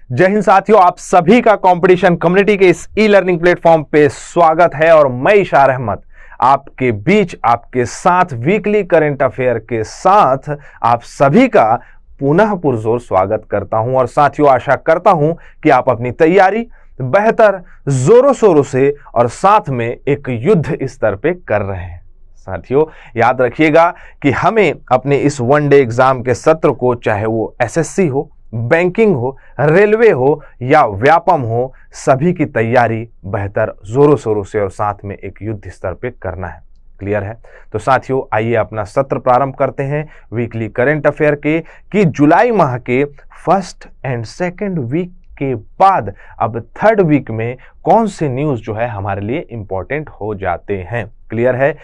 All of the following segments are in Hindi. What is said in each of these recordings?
जय हिंद साथियों, आप सभी का कंपटीशन कम्युनिटी के इस ई लर्निंग प्लेटफॉर्म पे स्वागत है और मैं इशार अहमद आपके बीच आपके साथ वीकली करंट अफेयर के साथ आप सभी का पुनः पुरजोर स्वागत करता हूं। और साथियों, आशा करता हूं कि आप अपनी तैयारी बेहतर जोरों शोरों से और साथ में एक युद्ध स्तर पे कर रहे हैं। साथियों, याद रखिएगा कि हमें अपने इस वन डे एग्जाम के सत्र को, चाहे वो एसएससी हो, बैंकिंग हो, रेलवे हो या व्यापम हो, सभी की तैयारी बेहतर जोरों शोरों से और साथ में एक युद्ध स्तर पे करना है। क्लियर है? तो साथियों, आइए अपना सत्र प्रारंभ करते हैं वीकली करंट अफेयर के कि जुलाई माह के फर्स्ट एंड सेकंड वीक के बाद अब थर्ड वीक में कौन से न्यूज जो है हमारे लिए इंपॉर्टेंट हो जाते हैं। क्लियर है?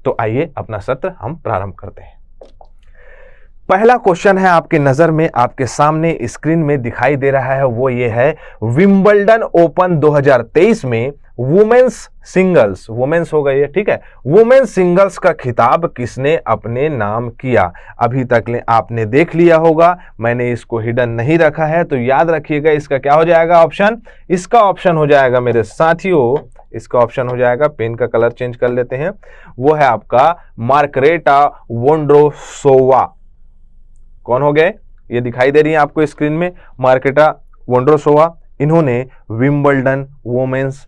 तो आइए अपना सत्र हम प्रारंभ करते हैं। पहला क्वेश्चन है आपके नजर में, आपके सामने स्क्रीन में दिखाई दे रहा है, वो ये है विंबलडन ओपन 2023 में वुमेन्स सिंगल्स, वुमेन्स हो गई है, ठीक है, वुमेन्स सिंगल्स का खिताब किसने अपने नाम किया। अभी तक आपने देख लिया होगा, मैंने इसको हिडन नहीं रखा है, तो याद रखिएगा इसका क्या हो जाएगा ऑप्शन। इसका ऑप्शन हो जाएगा मेरे साथियों, इसका ऑप्शन हो जाएगा, पेन का कलर चेंज कर लेते हैं, वो है आपका मार्गरेटा वोंड्रोसोवा। कौन हो गए? ये दिखाई दे रही है आपको स्क्रीन में, मार्गरेटा वोंड्रोसोवा। इन्होंने विंबलडन वुमेन्स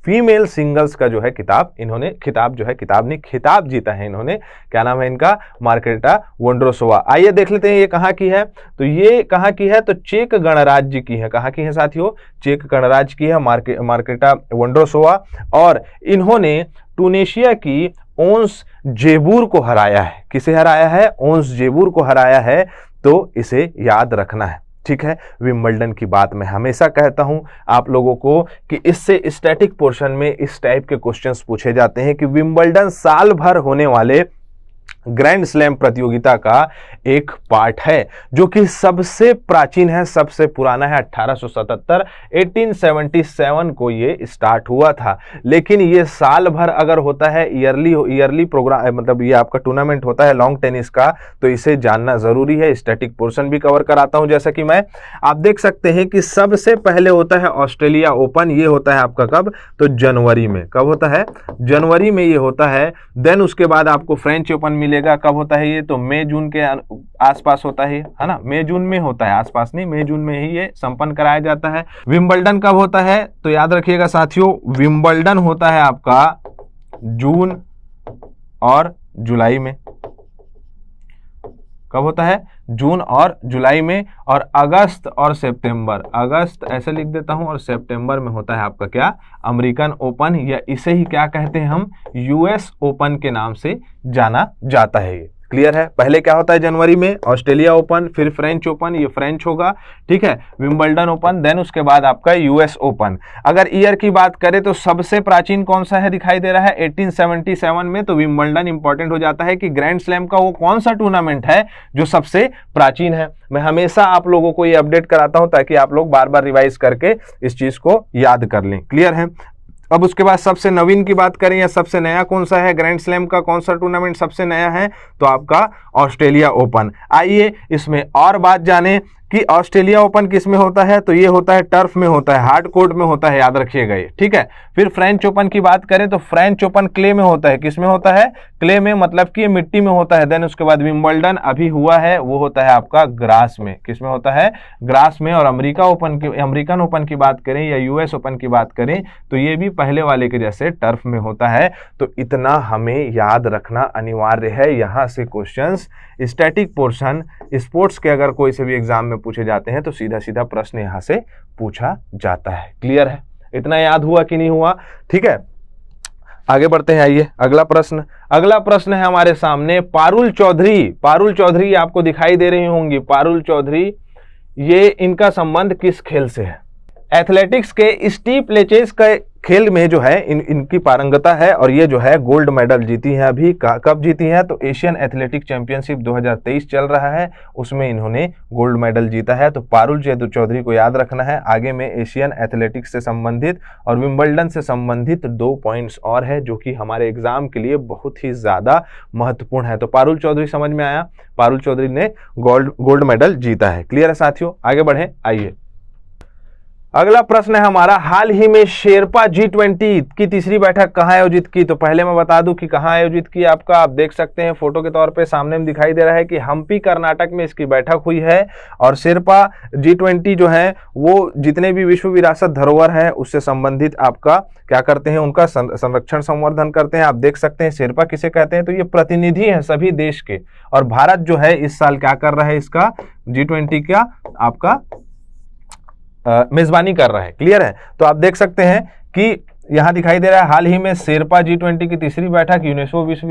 फीमेल सिंगल्स का जो है खिताब खिताब जीता है इन्होंने। क्या नाम है इनका? Marketa Vondrousova. आइए देख लेते हैं ये कहाँ की है। तो ये कहाँ की है? तो चेक गणराज्य की है। कहाँ की है साथियों? चेक गणराज्य की है मार्गरेटा वोंड्रोसोवा। और इन्होंने टूनेशिया की ओंस जेबूर को हराया है। किसे हराया है? ओंस जेबूर को हराया है। तो इसे याद रखना है, ठीक है। विंबलडन की बात मैं हमेशा कहता हूं आप लोगों को कि इससे स्टैटिक पोर्शन में इस टाइप के क्वेश्चंस पूछे जाते हैं कि विंबलडन साल भर होने वाले ग्रैंड स्लैम प्रतियोगिता का एक पार्ट है, जो कि सबसे प्राचीन है, सबसे पुराना है। 1877 1877 को ये स्टार्ट हुआ था। लेकिन ये साल भर अगर होता है, ईयरली प्रोग्राम, मतलब ये आपका टूर्नामेंट होता है लॉन्ग टेनिस का, तो इसे जानना जरूरी है। स्टैटिक पोर्शन भी कवर कराता हूं जैसा कि मैं, आप देख सकते हैं कि सबसे पहले होता है ऑस्ट्रेलिया ओपन। ये होता है आपका कब? तो जनवरी में। कब होता है? जनवरी में ये होता है। देन उसके बाद आपको फ्रेंच ओपन मिलेगा। कब होता है ये? तो मई जून के आसपास होता है ना, मई जून में होता है, आसपास नहीं, मई जून में ही ये संपन्न कराया जाता है। विंबलडन कब होता है? तो याद रखिएगा साथियों, विंबलडन होता है आपका जून और जुलाई में। कब होता है? जून और जुलाई में। और अगस्त और सितंबर, अगस्त ऐसे लिख देता हूं, और सितंबर में होता है आपका क्या? अमेरिकन ओपन, या इसे ही क्या कहते हैं हम? यूएस ओपन के नाम से जाना जाता है ये। क्लियर है? पहले क्या होता है? जनवरी में ऑस्ट्रेलिया ओपन, फिर फ्रेंच ओपन, ये फ्रेंच होगा, ठीक है, विंबलडन ओपन, देन उसके बाद आपका यूएस ओपन। अगर ईयर की बात करें तो सबसे प्राचीन कौन सा है? दिखाई दे रहा है 1877 में। तो विंबलडन इंपॉर्टेंट हो जाता है कि ग्रैंड स्लैम का वो कौन सा टूर्नामेंट है जो सबसे प्राचीन है। मैं हमेशा आप लोगों को ये अपडेट कराता हूं ताकि आप लोग बार बार रिवाइज करके इस चीज को याद कर लें। क्लियर है? अब उसके बाद सबसे नवीन की बात करें या सबसे नया कौन सा है, ग्रैंड स्लैम का कौन सा टूर्नामेंट सबसे नया है? तो आपका ऑस्ट्रेलिया ओपन। आइए इसमें और बात जाने कि ऑस्ट्रेलिया ओपन किस में होता है? तो ये होता है टर्फ में होता है, हार्ड कोर्ट में होता है, याद रखिएगा ये, ठीक है। फिर फ्रेंच ओपन की बात करें तो फ्रेंच ओपन क्ले में होता है। किस में होता है? क्ले में, मतलब कि ये मिट्टी में होता है। देन उसके बाद विंबलडन अभी हुआ है, वो होता है आपका ग्रास में। किस में होता है? ग्रास में। और अमेरिकन ओपन की बात करें या यूएस ओपन की बात करें तो ये भी पहले वाले के जैसे टर्फ में होता है। तो इतना हमें याद रखना अनिवार्य है। यहां से क्वेश्चंस स्टैटिक पोर्शन स्पोर्ट्स के अगर कोई से भी एग्जाम में पूछे जाते हैं तो सीधा सीधा प्रश्न यहां से पूछा जाता है। क्लियर है? इतना याद हुआ कि नहीं हुआ? ठीक है, आगे बढ़ते हैं। आइए अगला प्रश्न है हमारे सामने पारुल चौधरी आपको दिखाई दे रही होंगी। पारुल चौधरी, ये इनका संबंध किस खेल से है? एथलेटिक्स के स्टीप लेचेस का खेल में जो है इनकी पारंगता है, और ये जो है गोल्ड मेडल जीती हैं। अभी कब जीती हैं? तो एशियन एथलेटिक चैंपियनशिप 2023 चल रहा है, उसमें इन्होंने गोल्ड मेडल जीता है। तो पारुल चौधरी को याद रखना है। आगे में एशियन एथलेटिक्स से संबंधित और विंबलडन से संबंधित 2 पॉइंट्स और है जो कि हमारे एग्जाम के लिए बहुत ही ज्यादा महत्वपूर्ण है। तो पारुल चौधरी समझ में आया, पारुल चौधरी ने गोल्ड मेडल जीता है। क्लियर है साथियों? आगे बढ़े। आइए अगला प्रश्न है हमारा, हाल ही में शेरपा G20 की तीसरी बैठक कहाँ आयोजित की? तो पहले मैं बता दूं कि कहाँ आयोजित की आपका, आप देख सकते हैं फोटो के तौर पे सामने में दिखाई दे रहा है कि हम्पी कर्नाटक में इसकी बैठक हुई है। और शेरपा G20 जो है वो जितने भी विश्व विरासत धरोहर है उससे संबंधित आपका क्या करते हैं, उनका संरक्षण संवर्धन करते हैं। आप देख सकते हैं शेरपा किसे कहते हैं, तो ये प्रतिनिधि हैं सभी देश के। और भारत जो है इस साल क्या कर रहा है, इसका G20 का आपका मेजबानी कर रहा है। क्लियर है? तो आप देख सकते हैं कि यहां दिखाई दे रहा है, हाल ही में शेरपा G20 की तीसरी बैठक यूनेस्को विश्व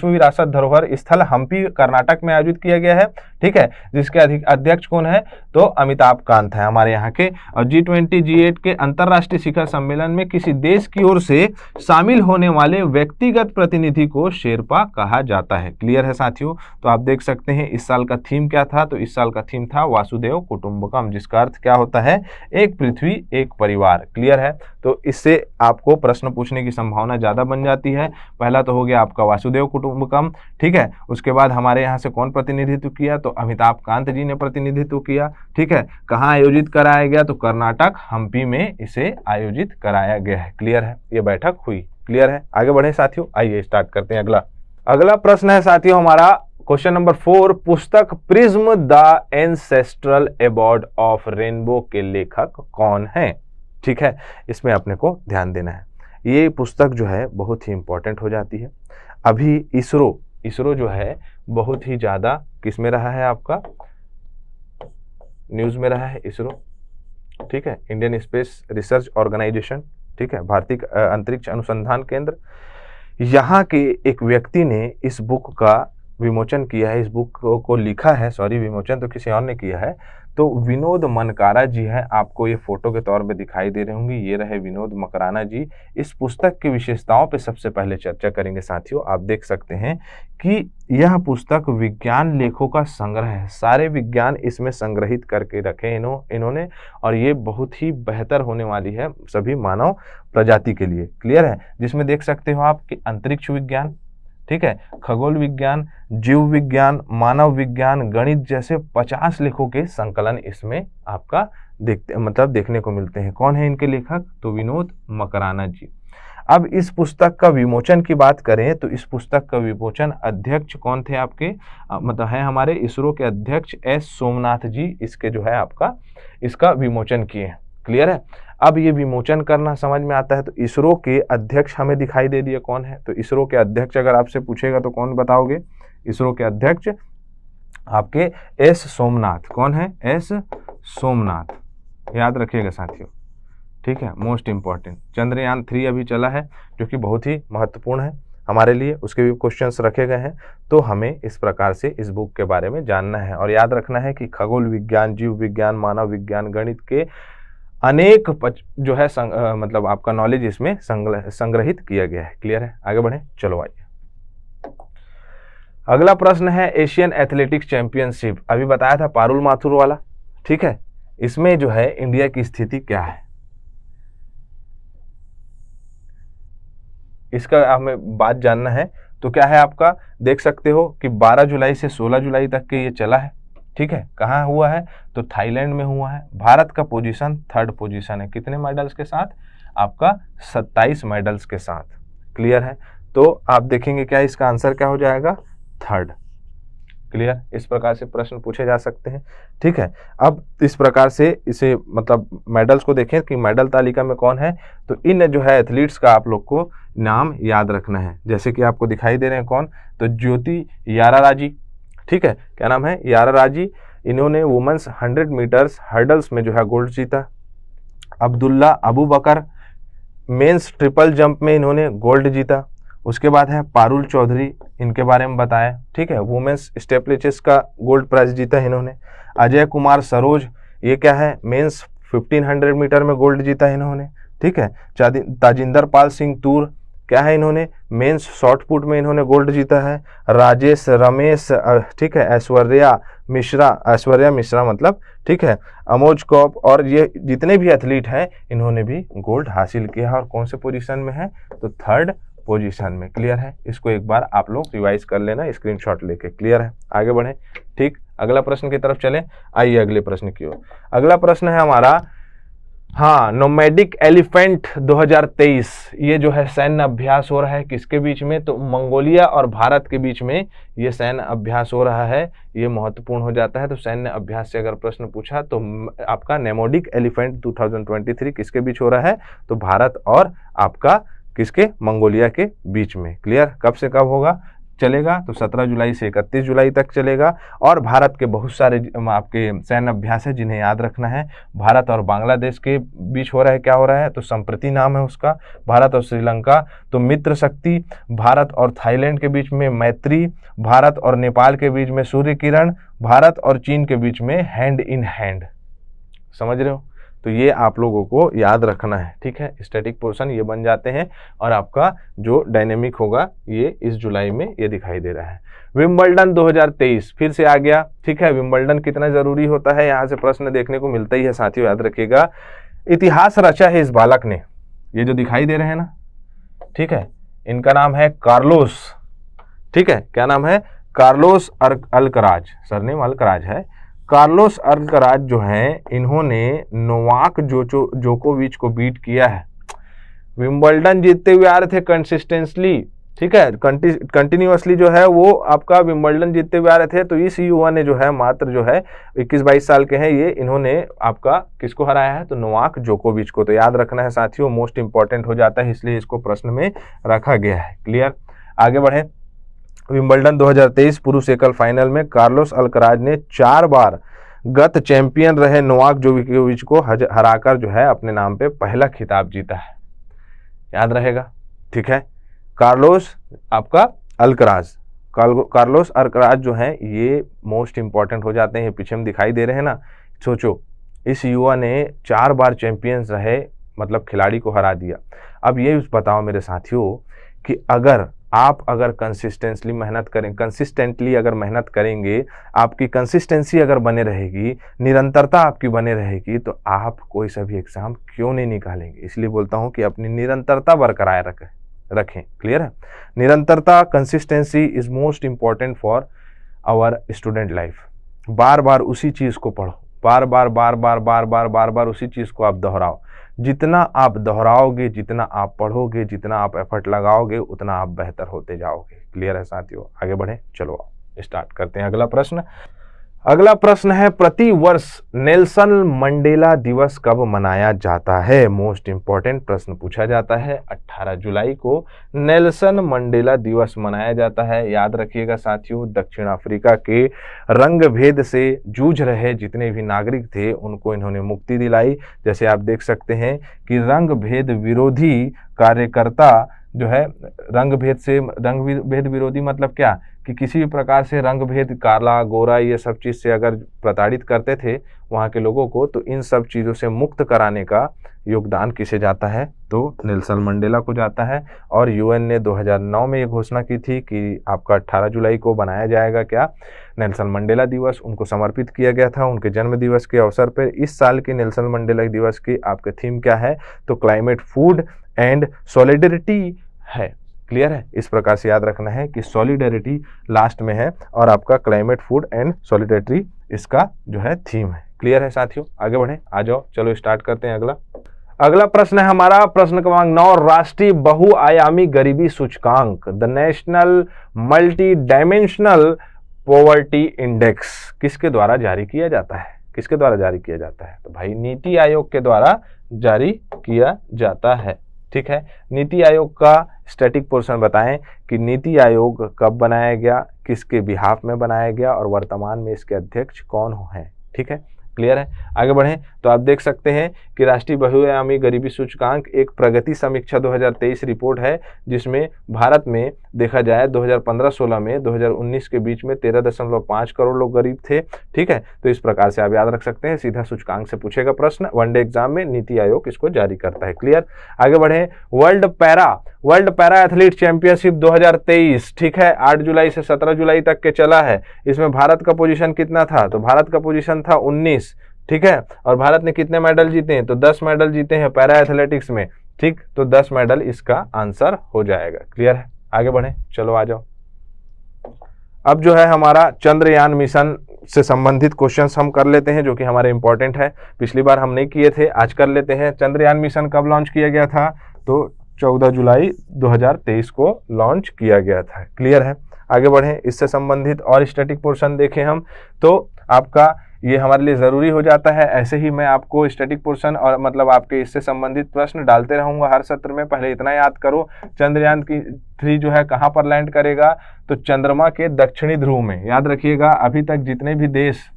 विरासत धरोहर स्थल हम्पी कर्नाटक में आयोजित किया गया है। ठीक है, जिसके अध्यक्ष कौन है, तो अमिताभ कांत है हमारे यहाँ के। और G20 G8 के अंतरराष्ट्रीय शिखर सम्मेलन में किसी देश की ओर से शामिल होने वाले व्यक्तिगत प्रतिनिधि को शेरपा कहा जाता है। क्लियर है साथियों? तो आप देख सकते हैं इस साल का थीम क्या था, तो इस साल का थीम था वासुदेव कुटुंबकम, जिसका अर्थ क्या होता है, एक पृथ्वी एक परिवार। क्लियर है? तो इससे आपको प्रश्न पूछने की संभावना ज्यादा बन जाती है। पहला तो हो गया आपका वासुदेव कुटुंबकम। ठीक है, उसके बाद हमारे यहाँ से कौन प्रतिनिधित्व किया, तो अमिताभ कांत जी ने प्रतिनिधित्व किया। ठीक है, कहाँ आयोजित कराया गया, तो कर्नाटक हम्पी में इसे आयोजित कराया गया है। क्लियर है? ये बैठक हुई। क्लियर है? आगे बढ़े साथियों, आइए स्टार्ट करते हैं। अगला प्रश्न है साथियों हमारा क्वेश्चन नंबर 4, पुस्तक prism the ancestral abode of rainbow के लेखक कौन है? ठीक है, इसमें अपने को ध्यान देना है। ये पुस्तक जो है बहुत ही इंपॉर्टेंट हो जाती है। अभी इसरो जो है बहुत ही ज्यादा किस में रहा है, आपका न्यूज में रहा है इसरो। ठीक है, इंडियन स्पेस रिसर्च ऑर्गेनाइजेशन। ठीक है, भारतीय अंतरिक्ष अनुसंधान केंद्र। यहाँ के एक व्यक्ति ने इस बुक का विमोचन किया है, इस बुक को लिखा है, सॉरी विमोचन तो किसी और ने किया है, तो विनोद मनकारा जी है। आपको ये फोटो के तौर पे दिखाई दे रहे होंगे, ये रहे विनोद मकराना जी। इस पुस्तक की विशेषताओं पे सबसे पहले चर्चा करेंगे साथियों। आप देख सकते हैं कि यह पुस्तक विज्ञान लेखों का संग्रह है, सारे विज्ञान इसमें संग्रहित करके रखे इन्होंने, और ये बहुत ही बेहतर होने वाली है सभी मानव प्रजाति के लिए। क्लियर है? जिसमें देख सकते हो आप कि अंतरिक्ष विज्ञान, ठीक है, खगोल विज्ञान, जीव विज्ञान, मानव विज्ञान, गणित जैसे 50 लेखों के संकलन इसमें आपका देखने को मिलते हैं। कौन है इनके लेखक, तो विनोद मकराना जी। अब इस पुस्तक का विमोचन की बात करें तो इस पुस्तक का विमोचन अध्यक्ष कौन थे आपके, मतलब है हमारे इसरो के अध्यक्ष एस सोमनाथ जी, इसके जो है आपका इसका विमोचन किए हैं। क्लियर है? अब ये विमोचन करना समझ में आता है, तो इसरो के अध्यक्ष हमें दिखाई दे दिए कौन है, तो इसरो के अध्यक्ष अगर आपसे पूछेगा तो कौन बताओगे, इसरो के अध्यक्ष आपके एस सोमनाथ। कौन है? एस सोमनाथ, याद रखिएगा साथियों। ठीक है, मोस्ट इंपॉर्टेंट। चंद्रयान 3 अभी चला है जो कि बहुत ही महत्वपूर्ण है हमारे लिए, उसके भी क्वेश्चंस रखे गए हैं। तो हमें इस प्रकार से इस बुक के बारे में जानना है और याद रखना है कि खगोल विज्ञान, जीव विज्ञान, मानव विज्ञान, गणित के अनेक जो है मतलब आपका नॉलेज इसमें संग्रहित किया गया है। क्लियर है? आगे बढ़े, चलो आइए। अगला प्रश्न है एशियन एथलेटिक्स चैंपियनशिप, अभी बताया था पारुल माथुर वाला। ठीक है, इसमें जो है इंडिया की स्थिति क्या है, इसका हमें बात जानना है। तो क्या है आपका, देख सकते हो कि 12 जुलाई से 16 जुलाई तक के ये चला है। ठीक है, कहाँ हुआ है, तो थाईलैंड में हुआ है। भारत का पोजीशन 3rd पोजीशन है, कितने मेडल्स के साथ, आपका 27 मेडल्स के साथ। क्लियर है? तो आप देखेंगे क्या इसका आंसर क्या हो जाएगा, 3rd। क्लियर? इस प्रकार से प्रश्न पूछे जा सकते हैं। ठीक है, अब इस प्रकार से इसे मतलब मेडल्स को देखें कि मेडल तालिका में कौन है, तो इन जो है एथलीट्स का आप लोग को नाम याद रखना है। जैसे कि आपको दिखाई दे रहे हैं कौन, तो ज्योति याराराजी। ठीक है, क्या नाम है, याराराजी। इन्होंने वुमेन्स 100 मीटर्स हर्डल्स में जो है गोल्ड जीता। अब्दुल्ला अबू बकर, मेंस ट्रिपल जंप में इन्होंने गोल्ड जीता। उसके बाद है पारुल चौधरी, इनके बारे में बताया। ठीक है, वुमेन्स स्टेपलेचेस का गोल्ड प्राइज जीता है इन्होंने। अजय कुमार सरोज, ये क्या है, मेंस 1500 मीटर में गोल्ड जीता है इन्होंने। ठीक है, ताजिंदर पाल सिंह तूर, क्या है, इन्होंने मेंस शॉर्ट पुट में इन्होंने गोल्ड जीता है। राजेश रमेश, ठीक है, ऐश्वर्या मिश्रा मतलब, ठीक है, अमोज कौप, और ये जितने भी एथलीट हैं इन्होंने भी गोल्ड हासिल किया है। और कौन से पोजीशन में है, तो 3rd पोजीशन में। क्लियर है, इसको एक बार आप लोग रिवाइज कर लेना स्क्रीनशॉट लेके। क्लियर है, आगे बढ़े। ठीक, अगला प्रश्न की तरफ चलें। आइए अगले प्रश्न की ओर। अगला प्रश्न है हमारा, हाँ, नोमैडिक एलिफेंट 2023, ये जो है सैन्य अभ्यास हो रहा है किसके बीच में? तो मंगोलिया और भारत के बीच में ये सैन्य अभ्यास हो रहा है। ये महत्वपूर्ण हो जाता है। तो सैन्य अभ्यास से अगर प्रश्न पूछा तो आपका नोमैडिक एलिफेंट 2023 किसके बीच हो रहा है? तो भारत और आपका किसके? मंगोलिया के बीच में। क्लियर, कब से कब होगा चलेगा? तो 17 जुलाई से 31 जुलाई तक चलेगा। और भारत के बहुत सारे आपके सैन्य अभ्यास है जिन्हें याद रखना है। भारत और बांग्लादेश के बीच हो रहा है, क्या हो रहा है? तो संप्रति नाम है उसका। भारत और श्रीलंका तो मित्र शक्ति। भारत और थाईलैंड के बीच में मैत्री। भारत और नेपाल के बीच में सूर्य किरण। भारत और चीन के बीच में हैंड इन हैंड। समझ रहे हो? तो ये आप लोगों को याद रखना है। ठीक है, स्टैटिक पोर्शन ये बन जाते हैं और आपका जो डायनेमिक होगा ये इस जुलाई में ये दिखाई दे रहा है। विंबलडन 2023 फिर से आ गया। ठीक है, विंबलडन कितना जरूरी होता है यहाँ से प्रश्न देखने को मिलता ही है साथियों, याद रखिएगा। इतिहास रचा है इस बालक ने, ये जो दिखाई दे रहे हैं ना, ठीक है, इनका नाम है कार्लोस। ठीक है, क्या नाम है? कार्लोस अल्कराज, सरनेम अल्कराज है। कार्लोस अल्कराज जो हैं इन्होंने नोवाक जोकोविच को बीट किया है। विंबलडन जीतते हुए आ रहे थे कंसिस्टेंटली। ठीक है, कंटिन्यूअसली जो है वो आपका विंबलडन जीतते हुए आ रहे थे। तो इस युवा ने जो है मात्र जो है 21-22 साल के हैं ये, इन्होंने आपका किसको हराया है? तो नोवाक जोकोविच को। तो याद रखना है साथियों, मोस्ट इंपॉर्टेंट हो जाता है, इसलिए इसको प्रश्न में रखा गया है। क्लियर, आगे बढ़े। विंबलडन 2023 पुरुष एकल फाइनल में कार्लोस अल्कराज ने 4 बार गत चैंपियन रहे नोवाक जोकोविच को हराकर जो है अपने नाम पे पहला खिताब जीता है। याद रहेगा। ठीक है, कार्लोस आपका अल्कराज, कार्लोस अल्कराज जो है ये मोस्ट इंपॉर्टेंट हो जाते हैं। ये पीछे में दिखाई दे रहे हैं ना, सोचो इस युवा ने 4 बार चैंपियंस रहे, मतलब खिलाड़ी को हरा दिया। अब ये बताओ मेरे साथियों कि अगर कंसिस्टेंटली मेहनत करें, कंसिस्टेंटली अगर मेहनत करेंगे, आपकी कंसिस्टेंसी अगर बने रहेगी, निरंतरता आपकी बने रहेगी, तो आप कोई सा भी एग्जाम क्यों नहीं निकालेंगे। इसलिए बोलता हूं कि अपनी निरंतरता बरकरार रखें। क्लियर है, निरंतरता, consistency is most important for our student life. बार बार उसी चीज को पढ़ो, बार बार उसी चीज को आप दोहराओ। जितना आप दोहराओगे, जितना आप पढ़ोगे, जितना आप एफर्ट लगाओगे, उतना आप बेहतर होते जाओगे। क्लियर है साथियों, आगे बढ़े। चलो स्टार्ट करते हैं अगला प्रश्न। अगला प्रश्न है, प्रति वर्ष नेल्सन मंडेला दिवस कब मनाया जाता है? मोस्ट इंपॉर्टेंट प्रश्न पूछा जाता है। 18 जुलाई को नेल्सन मंडेला दिवस मनाया जाता है। याद रखिएगा साथियों, दक्षिण अफ्रीका के रंग भेद से जूझ रहे जितने भी नागरिक थे उनको इन्होंने मुक्ति दिलाई। जैसे आप देख सकते हैं कि रंग भेद विरोधी कार्यकर्ता जो है, रंग भेद विरोधी मतलब क्या कि किसी भी प्रकार से रंग भेद, काला गोरा ये सब चीज़ से अगर प्रताड़ित करते थे वहाँ के लोगों को, तो इन सब चीज़ों से मुक्त कराने का योगदान किसे जाता है? तो नेल्सन मंडेला को जाता है। और यूएन ने 2009 में ये घोषणा की थी कि आपका 18 जुलाई को बनाया जाएगा क्या? नेल्सन मंडेला दिवस। उनको समर्पित किया गया था उनके जन्म दिवस के अवसर पर। इस साल के नेल्सन मंडेला दिवस की आपका थीम क्या है? तो क्लाइमेट, फूड एंड सॉलिडेरिटी है। क्लियर है, इस प्रकार से याद रखना है कि सॉलिडेरिटी लास्ट में है और आपका क्लाइमेट, फूड एंड सॉलिडेरिटी इसका जो है थीम है। क्लियर है साथियों, आगे बढ़े, आ जाओ, चलो स्टार्ट करते हैं। अगला प्रश्न है हमारा प्रश्न क्रमांक 9, राष्ट्रीय बहुआयामी गरीबी सूचकांक the national multi dimensional poverty index किसके द्वारा जारी किया जाता है? किसके द्वारा जारी किया जाता है? तो भाई नीति आयोग के द्वारा जारी किया जाता है। ठीक है, नीति आयोग का स्टैटिक पोर्शन बताएं कि नीति आयोग कब बनाया गया, किसके बिहाफ में बनाया गया और वर्तमान में इसके अध्यक्ष कौन हैं। ठीक है, क्लियर है, आगे बढ़ें। तो आप देख सकते हैं कि राष्ट्रीय बहुआयामी गरीबी सूचकांक एक प्रगति समीक्षा 2023 रिपोर्ट है, जिसमें भारत में देखा जाए 2015-16 में 2019 के बीच में 13.5 करोड़ लोग गरीब थे। ठीक है, तो इस प्रकार से आप याद रख सकते हैं, सीधा सूचकांक से पूछेगा प्रश्न, वनडे एग्जाम में नीति आयोग इसको जारी करता है। क्लियर, आगे बढ़ें। वर्ल्ड पैरा एथलीट चैंपियनशिप 2023, ठीक है, 8 जुलाई से 17 जुलाई तक के चला है। इसमें भारत का पोजीशन कितना था? तो भारत का पोजीशन था 19। ठीक है, और भारत ने कितने मेडल जीते हैं? तो 10 मेडल जीते हैं पैरा एथलेटिक्स में। ठीक, तो 10 मेडल इसका आंसर हो जाएगा। क्लियर है, आगे बढ़े, चलो आ जाओ। अब जो है हमारा चंद्रयान मिशन से संबंधित क्वेश्चंस हम कर लेते हैं, जो कि हमारे इंपॉर्टेंट है। पिछली बार हम नहीं किए थे, आज कर लेते हैं। चंद्रयान मिशन कब लॉन्च किया गया था? तो 14 जुलाई 2023 को लॉन्च किया गया था। क्लियर है, आगे बढ़ें। इससे संबंधित और स्टैटिक पोर्शन देखें हम, तो आपका ये हमारे लिए ज़रूरी हो जाता है। ऐसे ही मैं आपको स्टैटिक पोर्शन और मतलब आपके इससे संबंधित प्रश्न डालते रहूँगा हर सत्र में। पहले इतना याद करो, चंद्रयान की 3 जो है कहाँ पर लैंड करेगा? तो चंद्रमा के दक्षिणी ध्रुव में। याद रखिएगा, अभी तक जितने भी देश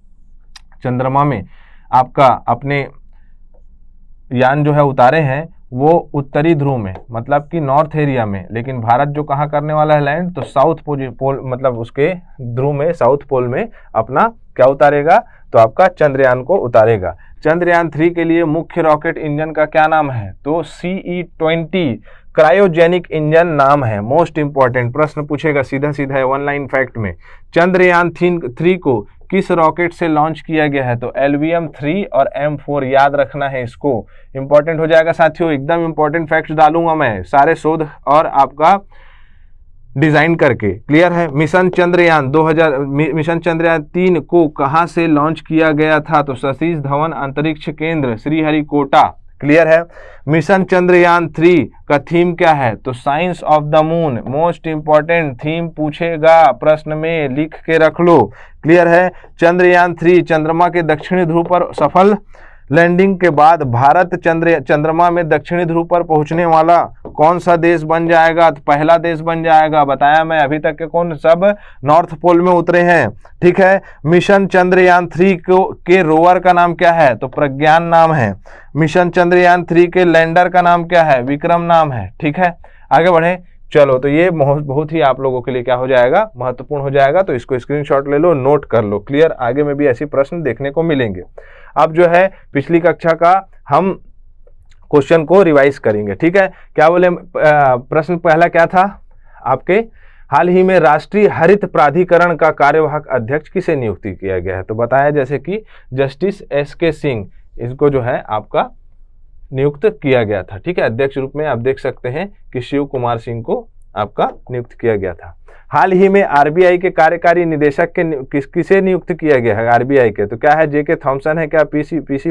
चंद्रमा में आपका अपने यान जो है उतारे हैं वो उत्तरी ध्रुव में, मतलब कि नॉर्थ एरिया में। लेकिन भारत जो कहाँ करने वाला है लैंड? तो साउथ पोल, मतलब उसके ध्रुव में, साउथ पोल में अपना क्या उतारेगा? तो आपका चंद्रयान को उतारेगा। चंद्रयान 3 के लिए मुख्य रॉकेट इंजन का क्या नाम है? तो CE-20 क्रायोजेनिक इंजन नाम है। मोस्ट इंपॉर्टेंट प्रश्न पूछेगा सीधा सीधा है, 1 लाइन फैक्ट में। चंद्रयान 3 को किस रॉकेट से लॉन्च किया गया है? तो LVM-3 और M4, याद रखना है इसको, इंपॉर्टेंट हो जाएगा साथियों। एकदम इंपॉर्टेंट फैक्ट्स डालूंगा मैं, सारे शोध और आपका डिजाइन करके। क्लियर है। मिशन चंद्रयान 3 को कहां से लॉन्च किया गया था? तो सतीश धवन अंतरिक्ष केंद्र, श्रीहरिकोटा। क्लियर है। मिशन चंद्रयान 3 का थीम क्या है? तो science of the moon. Most important theme पूछेगा प्रश्न में, लिख के रख लो। क्लियर है। चंद्रयान 3 चंद्रमा के दक्षिणी ध्रुव पर सफल लैंडिंग के बाद भारत चंद्रमा में दक्षिणी ध्रुव पर पहुंचने वाला कौन सा देश बन जाएगा? तो पहला देश बन जाएगा। बताया मैं, अभी तक के कौन सब नॉर्थ पोल में उतरे हैं। ठीक है। मिशन चंद्रयान 3 के रोवर का नाम क्या है? तो प्रज्ञान नाम है। मिशन चंद्रयान 3 के लैंडर का नाम क्या है? विक्रम नाम है। ठीक है, आगे बढ़े। चलो, तो ये बहुत ही आप लोगों के लिए क्या हो जाएगा? महत्वपूर्ण हो जाएगा। तो इसको स्क्रीनशॉट ले लो, नोट कर लो। क्लियर, आगे में भी ऐसे प्रश्न देखने को मिलेंगे। अब जो है पिछली कक्षा का हम क्वेश्चन को रिवाइज करेंगे। ठीक है, क्या बोले? प्रश्न पहला क्या था आपके? हाल ही में राष्ट्रीय हरित प्राधिकरण का कार्यवाहक अध्यक्ष किसे नियुक्ति किया गया है? तो बताया जैसे कि जस्टिस SK सिंह, इसको जो है आपका नियुक्त किया गया था। ठीक है, अध्यक्ष रूप में आप देख सकते हैं कि शिव कुमार सिंह को आपका नियुक्त किया गया था। हाल ही में RBI के कार्यकारी निदेशक के किसे नियुक्त किया गया है? RBI के, तो क्या है? JK थॉम्सन है क्या? PC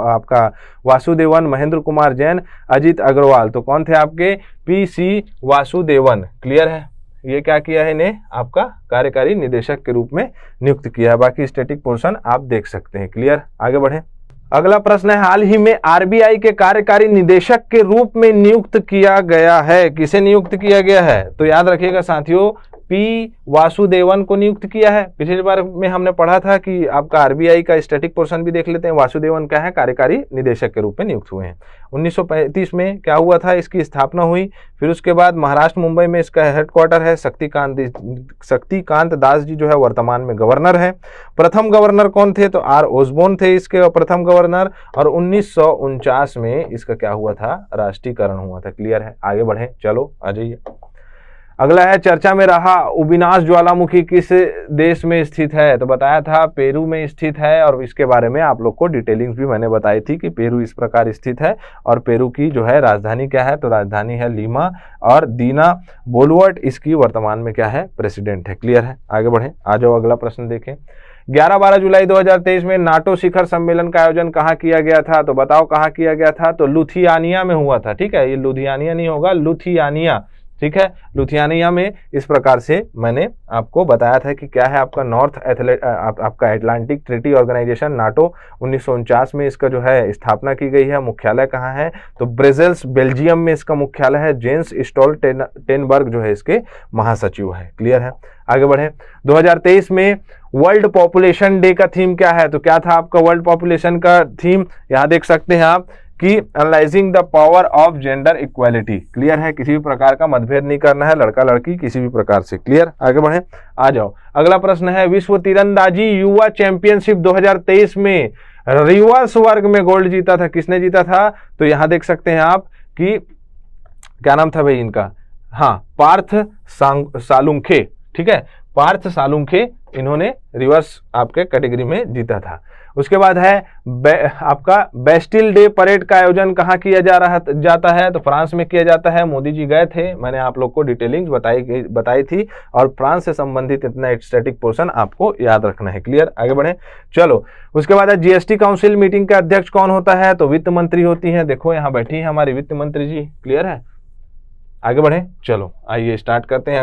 आपका वासुदेवन, महेंद्र कुमार जैन, अजीत अग्रवाल। तो कौन थे आपके? PC वासुदेवन। क्लियर है। ये क्या किया है? इन्हें आपका कार्यकारी निदेशक के रूप में नियुक्त किया है। बाकी स्टैटिक पोर्शन आप देख सकते हैं। क्लियर, आगे बढ़े। अगला प्रश्न है, हाल ही में RBI के कार्यकारी निदेशक के रूप में नियुक्त किया गया है, किसे नियुक्त किया गया है? तो याद रखिएगा साथियों, P वासुदेवन को नियुक्त किया है। पिछली बार में हमने पढ़ा था कि आपका RBI का स्टैटिक पोर्शन भी देख लेते हैं। वासुदेवन क्या है? कार्यकारी निदेशक के रूप में नियुक्त हुए हैं। 1935 में क्या हुआ था? इसकी स्थापना हुई। फिर उसके बाद महाराष्ट्र मुंबई में इसका हेडक्वार्टर है। शक्तिकांत दास जी जो है वर्तमान में गवर्नर है। प्रथम गवर्नर कौन थे? तो R ओसबोर्न थे इसके प्रथम गवर्नर। और 1949 में इसका क्या हुआ था? राष्ट्रीयकरण हुआ था। क्लियर है, आगे बढ़े। चलो आ जाइए। अगला है, चर्चा में रहा उबिनास ज्वालामुखी किस देश में स्थित है? तो बताया था पेरू में स्थित है। और इसके बारे में आप लोग को डिटेलिंग्स भी मैंने बताई थी कि पेरू इस प्रकार स्थित है। और पेरू की जो है राजधानी क्या है? तो राजधानी है लीमा। और दीना बोलवर्ट इसकी वर्तमान में क्या है? प्रेसिडेंट है। क्लियर है, आगे बढ़े। आ जाओ, अगला प्रश्न देखें। 11-12 जुलाई 2023 में नाटो शिखर सम्मेलन का आयोजन कहाँ किया गया था? तो बताओ कहाँ किया गया था? तो लुथियानिया में हुआ था। ठीक है, ये लुधियानिया नहीं होगा, लुथियानिया। ठीक है, लुथियानिया में इस प्रकार से मैंने आपको बताया था कि क्या है आपका आपका एटलांटिक ट्रीटी ऑर्गेनाइजेशन नाटो। 1949 में इसका जो है स्थापना की गई है। मुख्यालय कहाँ है? तो ब्रसेल्स बेल्जियम में इसका मुख्यालय है। जेंस स्टोल्टेनबर्ग जो है इसके महासचिव है। क्लियर है, आगे बढ़े। 2023 में वर्ल्ड पॉपुलेशन डे का थीम क्या है? तो क्या था आपका वर्ल्ड पॉपुलेशन का थीम? यहाँ देख सकते हैं आप कि analysing the power of gender equality. Clear है, किसी भी प्रकार का मतभेद नहीं करना है, लड़का लड़की किसी भी प्रकार से। क्लियर, आगे बढ़े। आ जाओ, अगला प्रश्न है, विश्व तीरंदाजी युवा चैंपियनशिप 2023 में रिवर्स वर्ग में गोल्ड जीता था, किसने जीता था? तो यहां देख सकते हैं आप कि क्या नाम था भाई इनका? हाँ, पार्थ सालुंखे। ठीक है, पार्थ सालुंखे इन्होंने रिवर्स आपके कैटेगरी में जीता था। उसके बाद है आपका बेस्टिल डे परेड का आयोजन कहाँ किया जाता है, तो फ्रांस में किया जाता है। मोदी जी गए थे, मैंने आप लोग को डिटेलिंग बताई थी, और फ्रांस से संबंधित इतना स्टैटिक पोर्शन आपको याद रखना है। क्लियर, आगे बढ़े। चलो, उसके बाद है जीएसटी काउंसिल मीटिंग का अध्यक्ष कौन होता है, तो वित्त मंत्री होती है। देखो यहाँ बैठी है हमारी वित्त मंत्री जी। क्लियर है, आगे बढ़े। चलो आइए स्टार्ट करते हैं।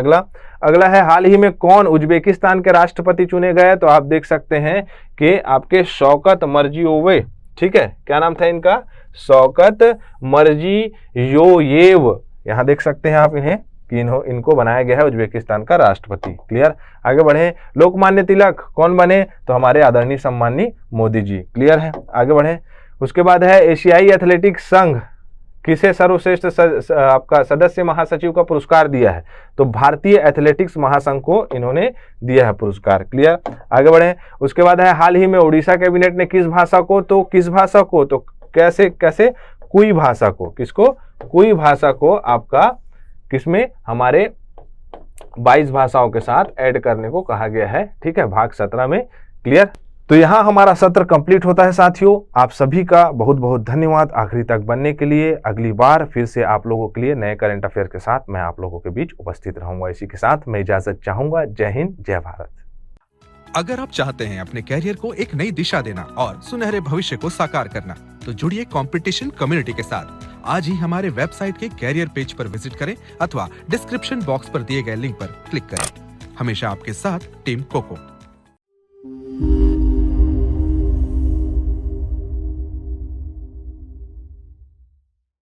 अगला है हाल ही में कौन उज्बेकिस्तान के राष्ट्रपति चुने गए, तो आप देख सकते हैं कि आपके शौकत मर्जियोवे, ठीक है, क्या नाम था इनका, शौकत मर्जियोयेव। यहां देख सकते हैं आप इन्हें कि इनको बनाया गया है उज्बेकिस्तान का राष्ट्रपति। क्लियर, आगे बढ़े। लोकमान्य तिलक कौन बने, तो हमारे आदरणीय सम्माननीय मोदी जी। क्लियर है, आगे बढ़े। उसके बाद है एशियाई एथलेटिक्स संघ किसे सर्वश्रेष्ठ आपका सदस्य महासचिव का पुरस्कार दिया है, तो भारतीय एथलेटिक्स महासंघ को इन्होंने दिया है पुरस्कार। क्लियर, आगे बढ़े। उसके बाद है हाल ही में उड़ीसा कैबिनेट ने किस भाषा को, तो किस भाषा को, तो कैसे कुई भाषा को, किसको, कुई भाषा को आपका किसमें, हमारे 22 भाषाओं के साथ ऐड करने को कहा गया है। ठीक है, भाग 17 में। क्लियर, तो यहाँ हमारा सत्र कंप्लीट होता है साथियों। आप सभी का बहुत बहुत धन्यवाद आखिरी तक बनने के लिए। अगली बार फिर से आप लोगों के लिए नए करंट अफेयर के साथ मैं आप लोगों के बीच उपस्थित रहूंगा। इसी के साथ मैं इजाजत चाहूंगा। जय हिंद, जय भारत। अगर आप चाहते हैं अपने कैरियर को एक नई दिशा देना और सुनहरे भविष्य को साकार करना, तो जुड़िए कंपटीशन कम्युनिटी के साथ। आज ही हमारे वेबसाइट के कैरियर पेज पर विजिट करें अथवा डिस्क्रिप्शन बॉक्स पर दिए गए लिंक पर क्लिक करें। हमेशा आपके साथ टीम कोको।